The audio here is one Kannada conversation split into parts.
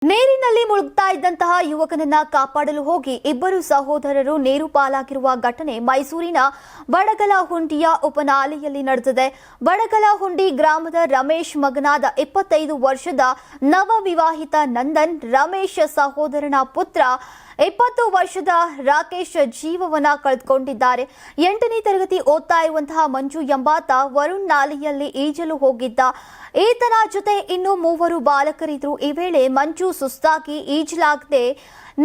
ನೀರಿನಲ್ಲಿ ಮುಳುಗ್ತಾ ಇದ್ದಂತಹ ಯುವಕನನ್ನ ಕಾಪಾಡಲು ಹೋಗಿ ಇಬ್ಬರು ಸಹೋದರರು ನೀರು ಪಾಲಾಗಿರುವ ಘಟನೆ ಮೈಸೂರಿನ ಬಡಗಲಹುಂಡಿಯ ಉಪನಾಲೆಯಲ್ಲಿ ನಡೆದಿದೆ. ಬಡಗಲಹುಂಡಿ ಗ್ರಾಮದ ರಮೇಶ್ ಮಗನಾದ 25 ವರ್ಷದ ನವವಿವಾಹಿತ ನಂದನ್ ರಮೇಶ್ ಸಹೋದರನ ಪುತ್ರ 20 ವರ್ಷದ ರಾಕೇಶ್ ಜೀವವನ್ನ ಕಳೆದುಕೊಂಡಿದ್ದಾರೆ. 8ನೇ ತರಗತಿ ಓದ್ತಾ ಇರುವಂತಹ ಮಂಜು ಎಂಬಾತ ವರುಣ್ ನಾಲೆಯಲ್ಲಿ ಈಜಲು ಹೋಗಿದ್ದ. ಈತನ ಜೊತೆ ಇನ್ನು 3 ಬಾಲಕರಿದ್ರು. ಈ ವೇಳೆ ಮಂಜು ಸುಸ್ತಾಗಿ ಈಜಲಾಗದೆ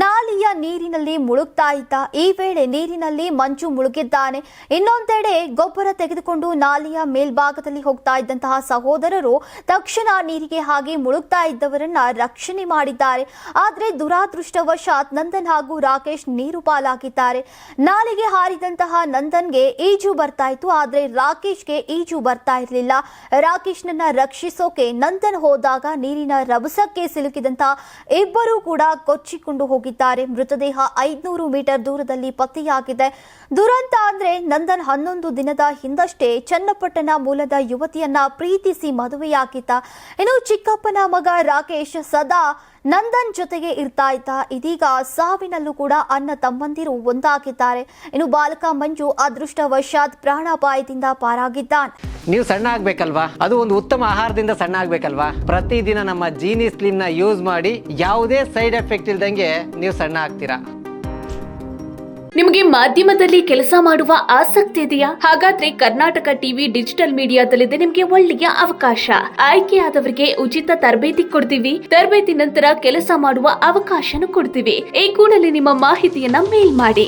ನಾಲೆಯ ನೀರಿನಲ್ಲಿ ಮುಳುಗ್ತಾ ಇದ್ದ. ಈ ವೇಳೆ ನೀರಿನಲ್ಲಿ ಮಂಜು ಮುಳುಗಿದ್ದಾನೆ. ಇನ್ನೊಂದೆಡೆ ಗೊಬ್ಬರ ತೆಗೆದುಕೊಂಡು ನಾಲೆಯ ಮೇಲ್ಭಾಗದಲ್ಲಿ ಹೋಗ್ತಾ ಇದ್ದಂತಹ ಸಹೋದರರು ತಕ್ಷಣ ನೀರಿಗೆ ಹಾಗೆ ಮುಳುಗ್ತಾ ಇದ್ದವರನ್ನ ರಕ್ಷಣೆ ಮಾಡಿದ್ದಾರೆ. ಆದರೆ ದುರಾದೃಷ್ಟವಶಾತ್ ನಂದನ್ ಹಾಗೂ ರಾಕೇಶ್ ನೀರು ಪಾಲಾಗಿದ್ದಾರೆ. ನಾಲೆಗೆ ಹಾರಿದಂತಹ ನಂದನ್ಗೆ ಈಜು ಬರ್ತಾ ಇತ್ತು, ಆದ್ರೆ ರಾಕೇಶ್ಗೆ ಈಜು ಬರ್ತಾ ಇರಲಿಲ್ಲ. ರಾಕೇಶ್ನನ್ನ ರಕ್ಷಿಸೋಕೆ ನಂದನ್ ಹೋದಾಗ ನೀರಿನ ರಭಸಕ್ಕೆ ಸಿಲುಕಿದಂತಹ ಇಬ್ಬರು ಕೂಡ ಕೊಚ್ಚಿಕೊಂಡು ಹೋಗಿದ್ದಾರೆ. ಮೃತದೇಹ 500 ಮೀಟರ್ ದೂರದಲ್ಲಿ ಪತ್ತೆಯಾಗಿದೆ. ದುರಂತ ಅಂದ್ರೆ ನಂದನ್ 11 ದಿನದ ಹಿಂದಷ್ಟೇ ಚನ್ನಪಟ್ಟಣ ಮೂಲದ ಯುವತಿಯನ್ನ ಪ್ರೀತಿಸಿ ಮದುವೆಯಾಗಿದ್ದ. ಇನ್ನು ಚಿಕ್ಕಪ್ಪನ ಮಗ ರಾಕೇಶ್ ಸದಾ ನಂದನ್ ಜೊತೆಗೆ ಇರ್ತಾ ಇದ್ದ. ಇದೀಗ ಸಾವಿನಲ್ಲೂ ಕೂಡ ಅಣ್ಣ ತಮ್ಮಂದಿರು ಒಂದಾಗಿದ್ದಾರೆ. ಇನ್ನು ಬಾಲಕ ಮಂಜು ಅದೃಷ್ಟವಶಾತ್ ಪ್ರಾಣಾಪಾಯದಿಂದ ಪಾರಾಗಿದ್ದಾನೆ. ನೀವು ಸಣ್ಣ ಆಗ್ಬೇಕಲ್ವಾ, ಅದು ಒಂದು ಉತ್ತಮ ಆಹಾರದಿಂದ ಸಣ್ಣ ಆಗ್ಬೇಕಲ್ವಾ. ಪ್ರತಿದಿನ ನಮ್ಮ ಜೀನಿ ಸ್ಲಿಮ್ ನ ಯೂಸ್ ಮಾಡಿ ಯಾವುದೇ ಸೈಡ್ ಎಫೆಕ್ಟ್ ಇಲ್ದಂಗೆ ನೀವು ಸಣ್ಣ ಆಗ್ತೀರಾ. ನಿಮಗೆ ಮಾಧ್ಯಮದಲ್ಲಿ ಕೆಲಸ ಮಾಡುವ ಆಸಕ್ತಿ ಇದೆಯಾ? ಹಾಗಾದ್ರೆ ಕರ್ನಾಟಕ ಟಿವಿ ಡಿಜಿಟಲ್ ಮೀಡಿಯಾದಲ್ಲಿದೆ ನಿಮಗೆ ಒಳ್ಳೆಯ ಅವಕಾಶ. ಆಯ್ಕೆಯಾದವರಿಗೆ ಉಚಿತ ತರಬೇತಿ ಕೊಡ್ತೀವಿ. ತರಬೇತಿ ನಂತರ ಕೆಲಸ ಮಾಡುವ ಅವಕಾಶನೂ ಕೊಡ್ತೀವಿ. ಈ ಕೂಡಲೇ ನಿಮ್ಮ ಮಾಹಿತಿಯನ್ನ ಮೇಲ್ ಮಾಡಿ.